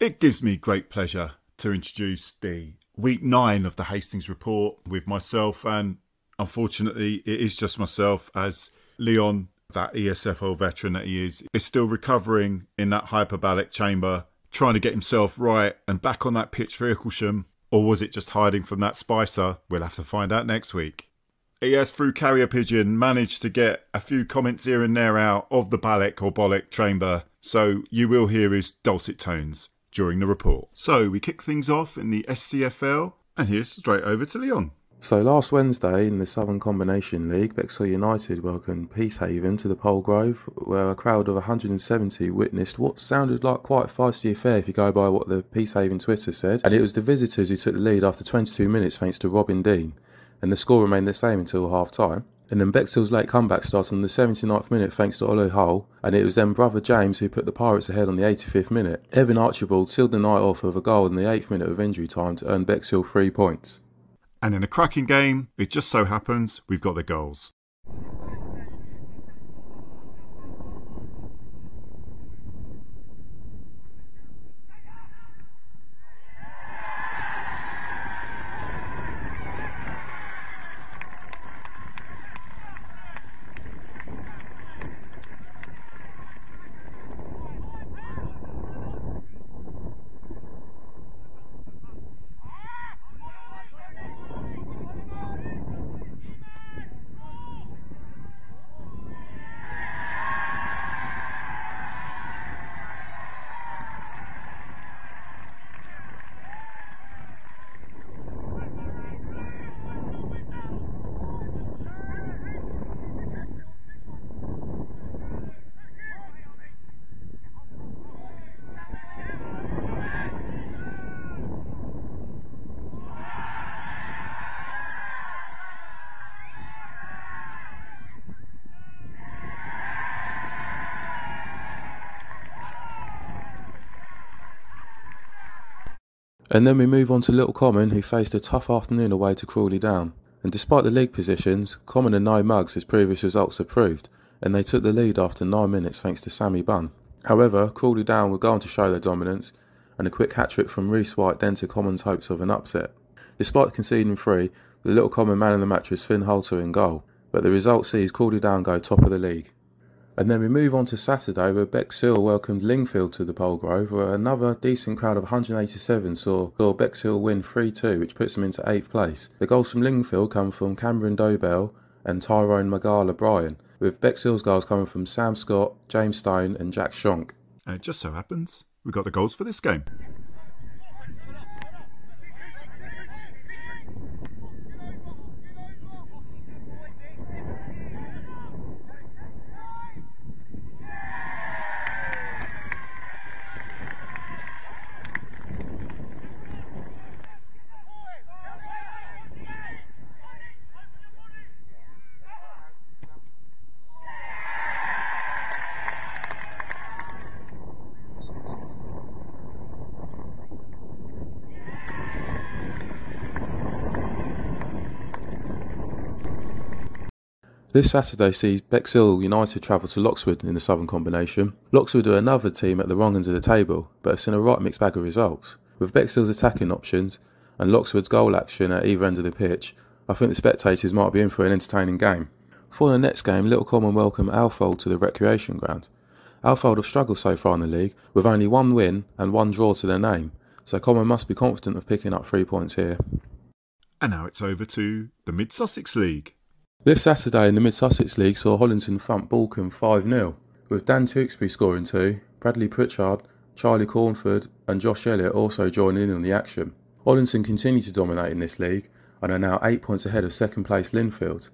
It gives me great pleasure to introduce the week 9 of the Hastings Report with myself, and unfortunately it is just myself, as Leon, that ESFL veteran that he is still recovering in that hyperbaric chamber, trying to get himself right and back on that pitch for Icklesham. Or was it just hiding from that Spicer? We'll have to find out next week. He has, through carrier pigeon, managed to get a few comments here and there out of the Balek or Bolek chamber, so you will hear his dulcet tones during the report. So we kick things off in the SCFL, and here's straight over to Leon. So last Wednesday in the Southern Combination League, Bexhill United welcomed Peacehaven to the Polegrove, where a crowd of 170 witnessed what sounded like quite a feisty affair if you go by what the Peacehaven Twitter said. And it was the visitors who took the lead after 22 minutes thanks to Robin Dean, and the score remained the same until half-time. And then Bexhill's late comeback started on the 79th minute thanks to Olu Hull, and it was then brother James who put the Pirates ahead on the 85th minute. Evan Archibald sealed the night off with a goal in the 8th minute of injury time to earn Bexhill 3 points. And in a cracking game, it just so happens we've got the goals. And then we move on to Little Common, who faced a tough afternoon away to Crawley Down. And despite the league positions, Common are no mugs as previous results have proved, and they took the lead after 9 minutes thanks to Sammy Bunn. However, Crawley Down were going to show their dominance, and a quick hat-trick from Reece White dented Common's hopes of an upset. Despite conceding 3, the Little Common man of the match was Finn Holter in goal, but the result sees Crawley Down go top of the league. And then we move on to Saturday, where Bexhill welcomed Lingfield to the Polegrove, where another decent crowd of 187 saw Bexhill win 3-2, which puts them into 8th place. The goals from Lingfield come from Cameron Dobell and Tyrone Magala Bryan, with Bexhill's goals coming from Sam Scott, James Stone and Jack Shonk. And it just so happens we got the goals for this game. This Saturday sees Bexhill United travel to Loxwood in the Southern Combination. Loxwood are another team at the wrong end of the table, but have seen a right mixed bag of results. With Bexhill's attacking options and Loxwood's goal action at either end of the pitch, I think the spectators might be in for an entertaining game. For the next game, Little Common welcome Alfold to the recreation ground. Alfold have struggled so far in the league, with only 1 win and 1 draw to their name, so Common must be confident of picking up 3 points here. And now it's over to the Mid-Sussex League. This Saturday in the Mid-Sussex League saw Hollington front Balcombe 5-0, with Dan Tewksbury scoring 2, Bradley Pritchard, Charlie Cornford and Josh Elliott also joining in on the action. Hollington continue to dominate in this league and are now 8 points ahead of second place Linfield.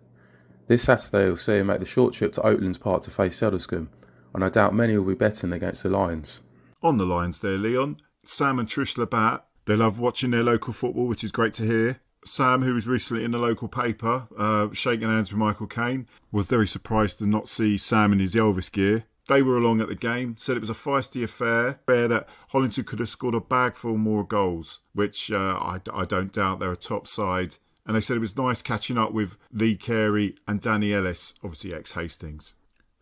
This Saturday will see them make the short trip to Oatlands Park to face Seddlescombe, and I doubt many will be betting against the Lions. On the Lions there, Leon, Sam and Trish Labatt, they love watching their local football, which is great to hear. Sam, who was recently in the local paper, shaking hands with Michael Caine, was very surprised to not see Sam in his Elvis gear. They were along at the game, said it was a feisty affair, that Hollington could have scored a bagful more goals, which I don't doubt they're a top side. And they said it was nice catching up with Lee Carey and Danny Ellis, obviously ex-Hastings.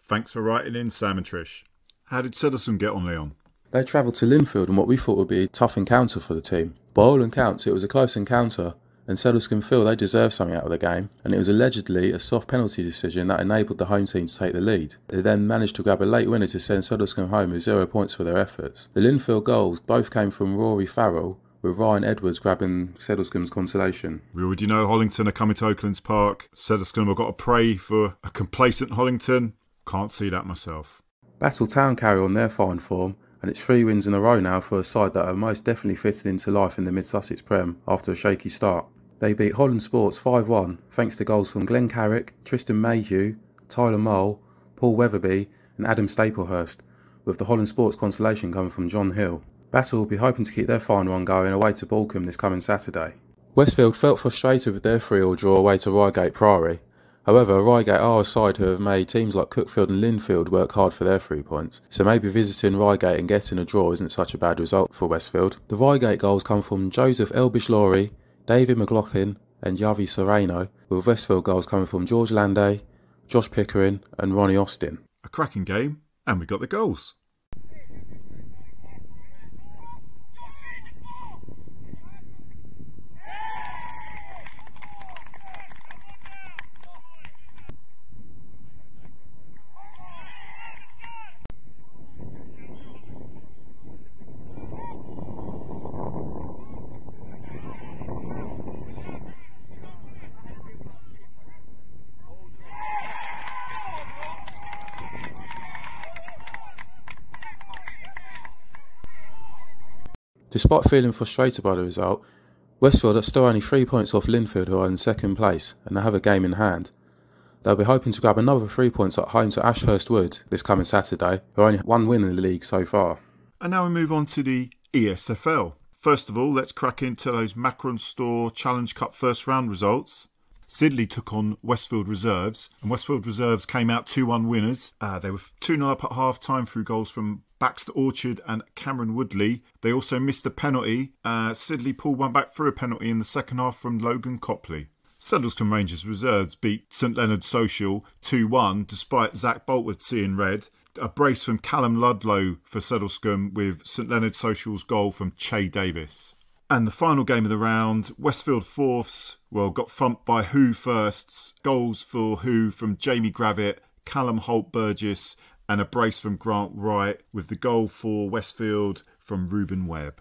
Thanks for writing in, Sam and Trish. How did Seddlescombe get on, Leon? They travelled to Linfield in what we thought would be a tough encounter for the team. By all accounts, it was a close encounter, and Sedlescombe feel they deserved something out of the game, and it was allegedly a soft penalty decision that enabled the home team to take the lead. They then managed to grab a late winner to send Sedlescombe home with 0 points for their efforts. The Linfield goals both came from Rory Farrell, with Ryan Edwards grabbing Sedlescombe's consolation. We already know Hollington are coming to Oaklands Park. Sedlescombe have got to pray for a complacent Hollington. Can't see that myself. Battle Town carry on their fine form, and it's 3 wins in a row now for a side that are most definitely fitted into life in the Mid-Sussex Prem after a shaky start. They beat Holland Sports 5-1 thanks to goals from Glenn Carrick, Tristan Mayhew, Tyler Mole, Paul Weatherby and Adam Staplehurst, with the Holland Sports consolation coming from John Hill. Battle will be hoping to keep their fine run going away to Balcombe this coming Saturday. Westfield felt frustrated with their 3-3 draw away to Reigate Priory. However, Reigate are a side who have made teams like Cookfield and Linfield work hard for their 3 points, so maybe visiting Reigate and getting a draw isn't such a bad result for Westfield. The Reigate goals come from Joseph Elbish-Laurie, David McLaughlin and Yavi Sereno, with Westfield goals coming from George Landay, Josh Pickering and Ronnie Austin. A cracking game, and we got the goals. Despite feeling frustrated by the result, Westfield are still only 3 points off Linfield, who are in second place, and they have a game in hand. They'll be hoping to grab another 3 points at home to Ashurst Wood this coming Saturday, who only have 1 win in the league so far. And now we move on to the ESFL. First of all, let's crack into those Macron Store Challenge Cup first round results. Sidley took on Westfield Reserves, and Westfield Reserves came out 2-1 winners. They were 2-0 up at half-time through goals from Baxter Orchard and Cameron Woodley. They also missed a penalty. Sidley pulled one back through a penalty in the second half from Logan Copley. Sedlescombe Rangers Reserves beat St Leonard Social 2-1 despite Zach Boltwood seeing red. A brace from Callum Ludlow for Sedlescombe with St Leonard Social's goal from Che Davis. And the final game of the round, Westfield Fourths, got thumped by Who Firsts. Goals for Who from Jamie Gravitt, Callum Holt-Burgess and a brace from Grant Wright, with the goal for Westfield from Ruben Webb.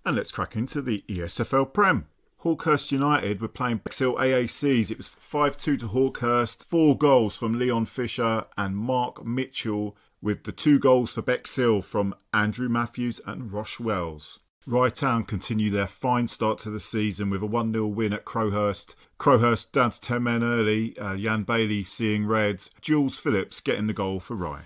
And let's crack into the ESFL Prem. Hawkhurst United were playing Bexhill AACs. It was 5-2 to Hawkhurst. 4 goals from Leon Fisher and Mark Mitchell, with the 2 goals for Bexhill from Andrew Matthews and Rosh Wells. Rye Town continue their fine start to the season with a 1-0 win at Crowhurst. Crowhurst down to 10 men early, Jan Bailey seeing red, Jules Phillips getting the goal for Rye.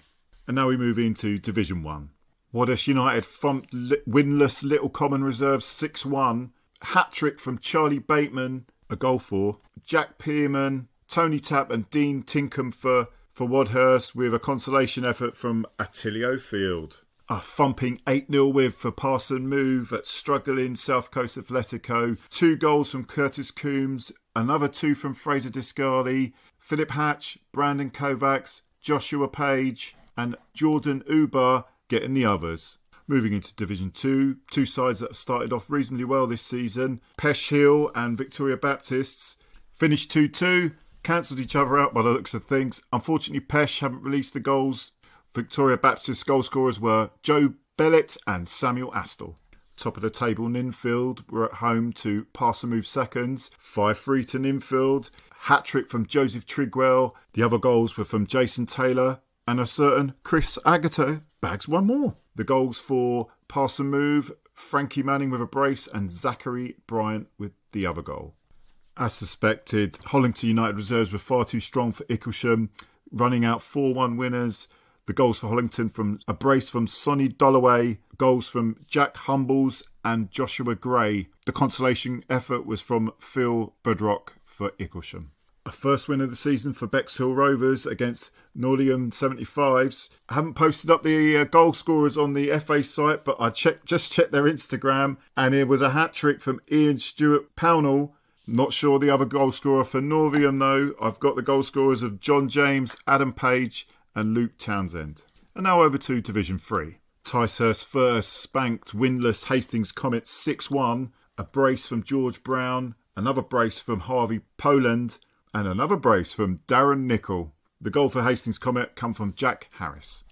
And now we move into Division 1. Wadhurst United thumped winless Little Common Reserves 6-1. Hat-trick from Charlie Bateman, a goal for Jack Pearman, Tony Tapp and Dean Tinkham for Wadhurst, with a consolation effort from Attilio Field. A thumping 8-0 win for Parson Move at struggling South Coast Athletico. 2 goals from Curtis Coombs, another 2 from Fraser Discardi, Philip Hatch, Brandon Kovacs, Joshua Page and Jordan Uber getting the others. Moving into Division 2, 2 sides that have started off reasonably well this season. Pesh Hill and Victoria Baptists finished 2-2, cancelled each other out by the looks of things. Unfortunately, Pesh haven't released the goals. Victoria Baptist goal scorers were Joe Bellett and Samuel Astle. Top of the table, Ninfield were at home to Parson Move seconds. 5-3 to Ninfield. Hat-trick from Joseph Trigwell. The other goals were from Jason Taylor and a certain Chris Agato bags 1 more. The goals for Parson Move, Frankie Manning with a brace and Zachary Bryant with the other goal. As suspected, Hollington United Reserves were far too strong for Icklesham, running out 4-1 winners. The goals for Hollington from a brace from Sonny Dolloway, goals from Jack Humbles and Joshua Gray. The consolation effort was from Phil Budrock for Icklesham. A first win of the season for Bexhill Rovers against Norlium 75s. I haven't posted up the goal scorers on the FA site, but I just checked their Instagram, and it was a hat-trick from Ian Stewart Pownall. Not sure the other goal scorer for Norvium though. I've got the goal scorers of John James, Adam Page and Luke Townsend. And now over to Division 3. Ticehurst first spanked winless Hastings Comets 6-1. A brace from George Brown, another brace from Harvey Poland, and another brace from Darren Nicol. The goal for Hastings Comet come from Jack Harris.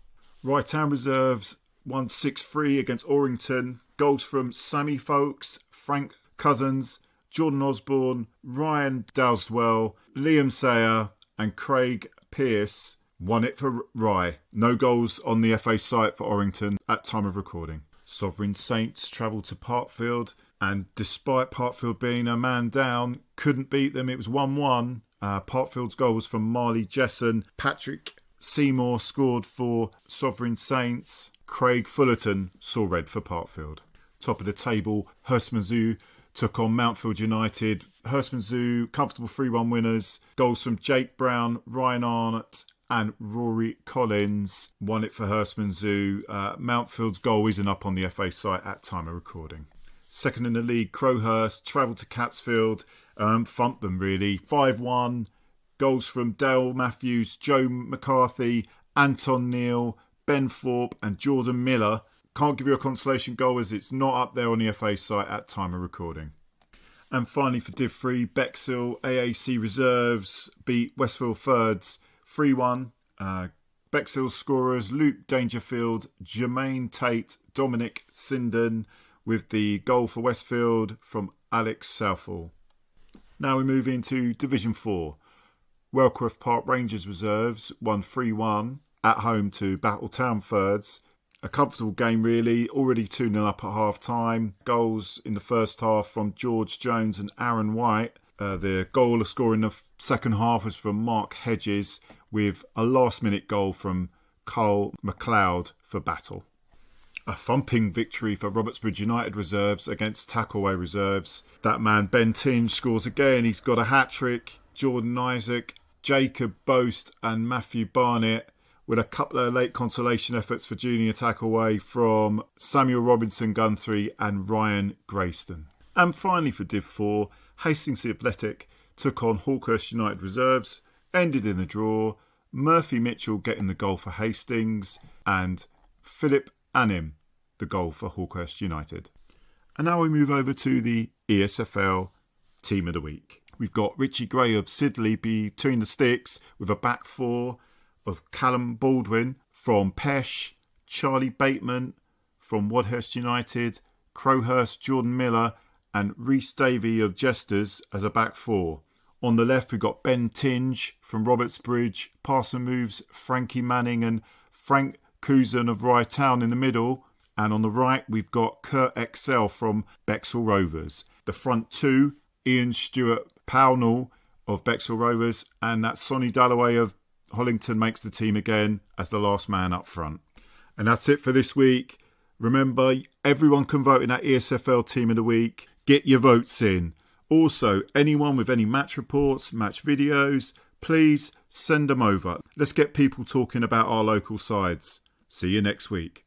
Right Town reserves won 6-3 against Orrington. Goals from Sammy Folkes, Frank Cousins, Jordan Osborne, Ryan Dowswell, Liam Sayer and Craig Pearce won it for Rye. No goals on the FA site for Orrington at time of recording. Sovereign Saints travelled to Parkfield and despite Parkfield being a man down, couldn't beat them. It was 1-1. Parkfield's goal was from Marley Jesson. Patrick Seymour scored for Sovereign Saints. Craig Fullerton saw red for Parkfield. Top of the table, Hurstman Zoo took on Mountfield United. Hurstman Zoo, comfortable 3-1 winners. Goals from Jake Brown, Ryan Arnott and Rory Collins won it for Hurstman Zoo. Mountfield's goal isn't up on the FA site at time of recording. Second in the league, Crowhurst travelled to Catsfield, thumped them really. 5-1. Goals from Dale Matthews, Joe McCarthy, Anton Neal, Ben Thorpe and Jordan Miller. Can't give you a consolation goal as it's not up there on the FA site at time of recording. And finally for Div 3, Bexhill AAC Reserves beat Westfield Thirds 3-1. Bexhill scorers Luke Dangerfield, Jermaine Tate, Dominic Sinden with the goal for Westfield from Alex Southall. Now we move into Division 4. Wellcroft Park Rangers Reserves won 3-1 at home to Battletown Thirds. A comfortable game really, already 2-0 up at half time. Goals in the first half from George Jones and Aaron White. The goal scorer in the second half was from Mark Hedges with a last minute goal from Carl McLeod for Battle. A thumping victory for Robertsbridge United Reserves against Tackleway Reserves. That man Ben Tinge scores again, he's got a hat-trick. Jordan Isaac, Jacob Boast and Matthew Barnett with a couple of late consolation efforts for Junior Tackleway from Samuel Robinson Guthrie and Ryan Grayston. And finally for Div 4, Hastings Athletic took on Hawkhurst United Reserves, ended in a draw. Murphy Mitchell getting the goal for Hastings and Philip Anim the goal for Hawkhurst United. And now we move over to the ESFL Team of the Week. We've got Richie Gray of Sidley between the sticks with a back four of Callum Baldwin from Pesh, Charlie Bateman from Wadhurst United, Crowhurst Jordan Miller and Rhys Davey of Jesters as a back four. On the left we've got Ben Tinge from Robertsbridge, Parson Moves, Frankie Manning and Frank Cousin of Rye Town in the middle. And on the right we've got Kurt Excel from Bexhill Rovers. The front two, Ian Stewart Pownall of Bexhill Rovers and that's Sonny Dalloway of Hollington makes the team again as the last man up front. And that's it for this week. Remember, everyone can vote in that ESFL Team of the Week. Get your votes in. Also, anyone with any match reports, match videos, please send them over. Let's get people talking about our local sides. See you next week.